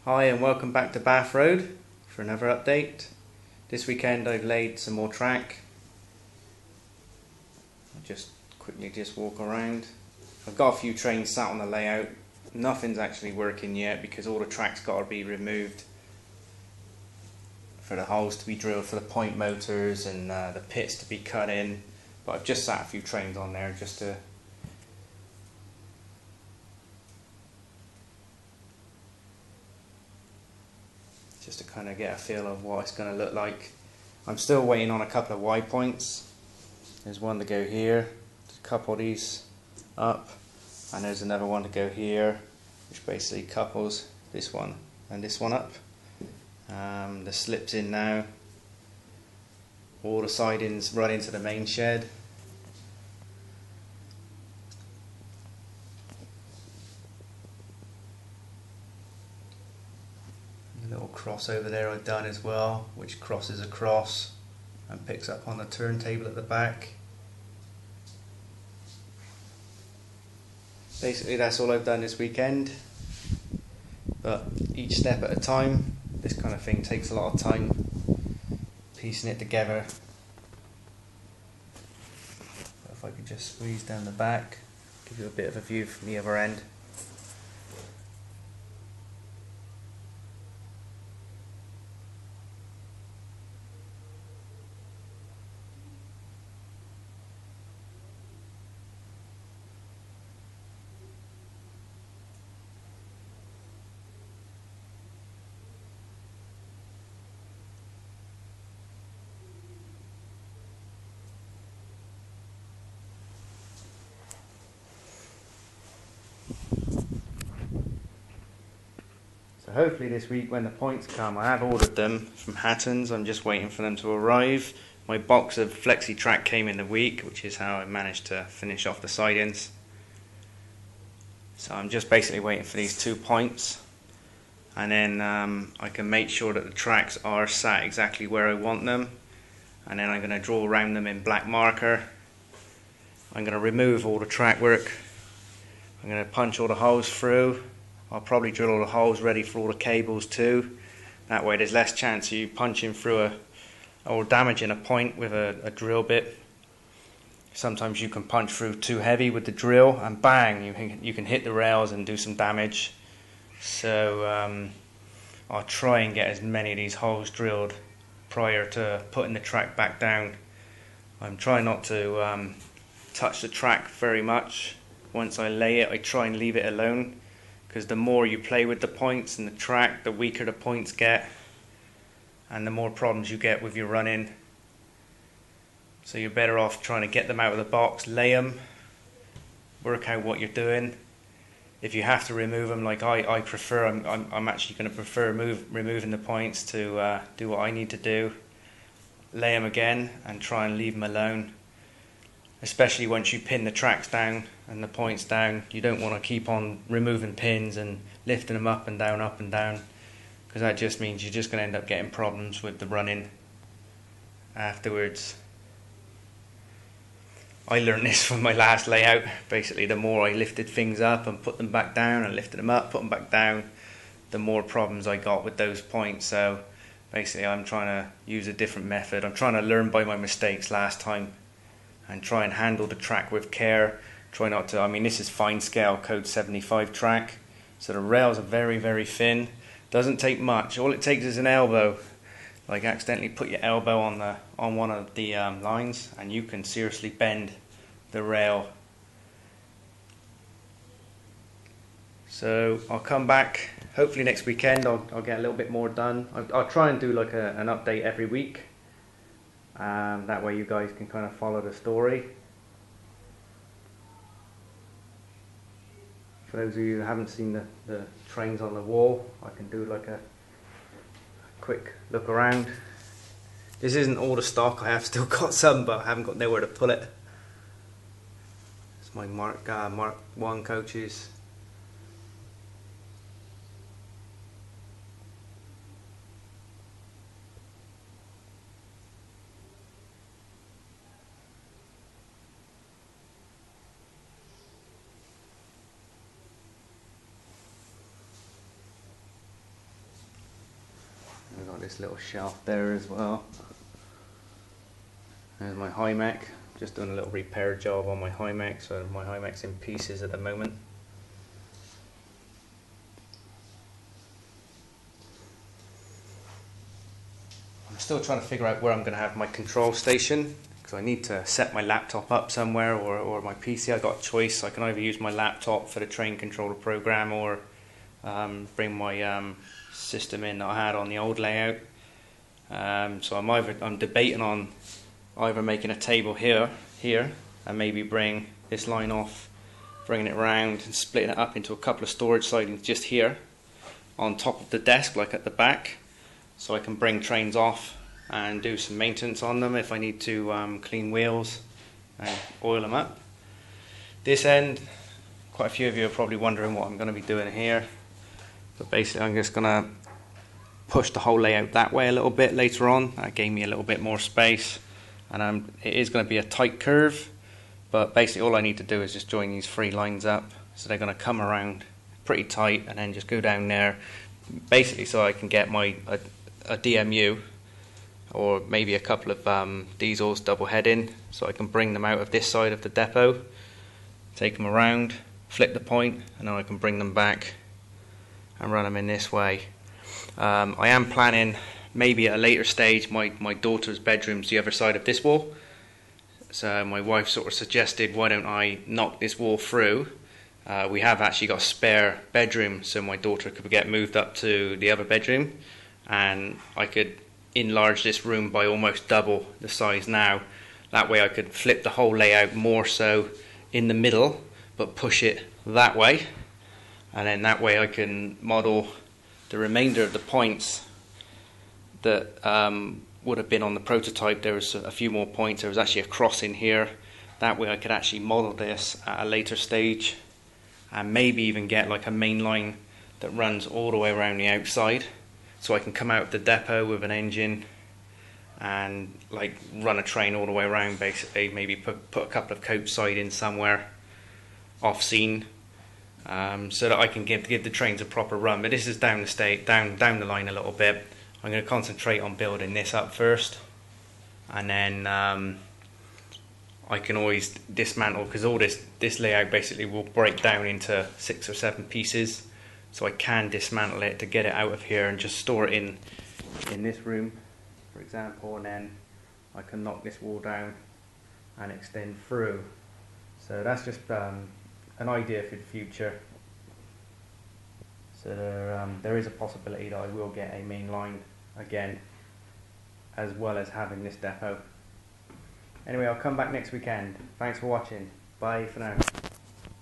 Hi and welcome back to Bath Road for another update. This weekend I've laid some more track. I'll just quickly walk around. I've got a few trains sat on the layout. Nothing's actually working yet because all the track's got to be removed for the holes to be drilled for the point motors and the pits to be cut in. But I've just sat a few trains on there just to kind of get a feel of what it's going to look like. I'm still waiting on a couple of Y points. There's one to go here, to couple these up, and there's another one to go here, which basically couples this one and this one up. The slip's in now. All the sidings run into the main shed. A little cross over there I've done as well, which crosses across and picks up on the turntable at the back. Basically that's all I've done this weekend, but each step at a time. This kind of thing takes a lot of time, piecing it together. If I could just squeeze down the back, give you a bit of a view from the other end. So hopefully this week when the points come, I have ordered them from Hatton's, I'm just waiting for them to arrive. My box of Flexi Track came in the week, which is how I managed to finish off the sidings. So I'm just basically waiting for these 2 points, and then I can make sure that the tracks are sat exactly where I want them, and then I'm going to draw around them in black marker. I'm going to remove all the track work. I'm going to punch all the holes through. I'll probably drill all the holes ready for all the cables too. That way there's less chance of you punching through or damaging a point with a drill bit. Sometimes you can punch through too heavy with the drill and bang, you can hit the rails and do some damage. So I'll try and get as many of these holes drilled prior to putting the track back down. I'm trying not to touch the track very much. Once I lay it, I try and leave it alone, because the more you play with the points and the track, the weaker the points get and the more problems you get with your running. So you're better off trying to get them out of the box, lay them, work out what you're doing. If you have to remove them, like I prefer, I'm actually going to prefer removing the points to do what I need to do. Lay them again and try and leave them alone. Especially once you pin the tracks down and the points down, you don't want to keep on removing pins and lifting them up and down, because that just means you're just going to end up getting problems with the running afterwards. I learned this from my last layout. Basically, the more I lifted things up and put them back down and lifted them up, put them back down, the more problems I got with those points. So basically I'm trying to use a different method. I'm trying to learn by my mistakes last time and try and handle the track with care. Try not to, this is fine scale code 75 track, so the rails are very, very thin. Doesn't take much. All it takes is an elbow. Like accidentally put your elbow on one of the lines and you can seriously bend the rail. So I'll come back hopefully next weekend. I'll get a little bit more done. I'll try and do like an update every week. That way you guys can kind of follow the story. For those of you who haven't seen the trains on the wall, I can do like a quick look around. This isn't all the stock, I have still got some, but I haven't got nowhere to put it. It's my Mark 1 coaches. got this little shelf there as well. There's my Hymek. Just doing a little repair job on my Hymek, so my Hymek's in pieces at the moment. I'm still trying to figure out where I'm going to have my control station, because I need to set my laptop up somewhere, or my PC. I got a choice. I can either use my laptop for the train controller program, or bring my system in that I had on the old layout. So I'm debating on either making a table here, and maybe bring this line off, bringing it round and splitting it up into a couple of storage sidings just here on top of the desk, like at the back, so I can bring trains off and do some maintenance on them if I need to clean wheels and oil them up. This end, quite a few of you are probably wondering what I'm going to be doing here, but basically I'm just going to push the whole layout that way a little bit later on. That gave me a little bit more space, and it is going to be a tight curve, but basically all I need to do is just join these three lines up, so they're going to come around pretty tight and then just go down there, basically so I can get my a DMU or maybe a couple of diesels double heading, so I can bring them out of this side of the depot, take them around, flip the point, and then I can bring them back and run them in this way. I am planning maybe at a later stage my daughter's bedroom's the other side of this wall, so my wife sort of suggested, why don't I knock this wall through. We have actually got a spare bedroom, so my daughter could get moved up to the other bedroom, and I could enlarge this room by almost double the size now. That way I could flip the whole layout more so in the middle, but push it that way, and then that way I can model the remainder of the points that would have been on the prototype. There was a few more points. There was actually a cross in here. That way I could actually model this at a later stage, and maybe even get like a main line that runs all the way around the outside, so I can come out of the depot with an engine and like run a train all the way around, basically. Maybe put a couple of coach sidings somewhere off scene, so that I can give the trains a proper run. But this is down the line a little bit. I'm going to concentrate on building this up first, and then I can always dismantle, because all this layout basically will break down into 6 or 7 pieces, so I can dismantle it to get it out of here and just store it in this room, for example, and then I can knock this wall down and extend through. So that's just an idea for the future. So there is a possibility that I will get a main line again, as well as having this depot. Anyway, I'll come back next weekend. Thanks for watching. Bye for now.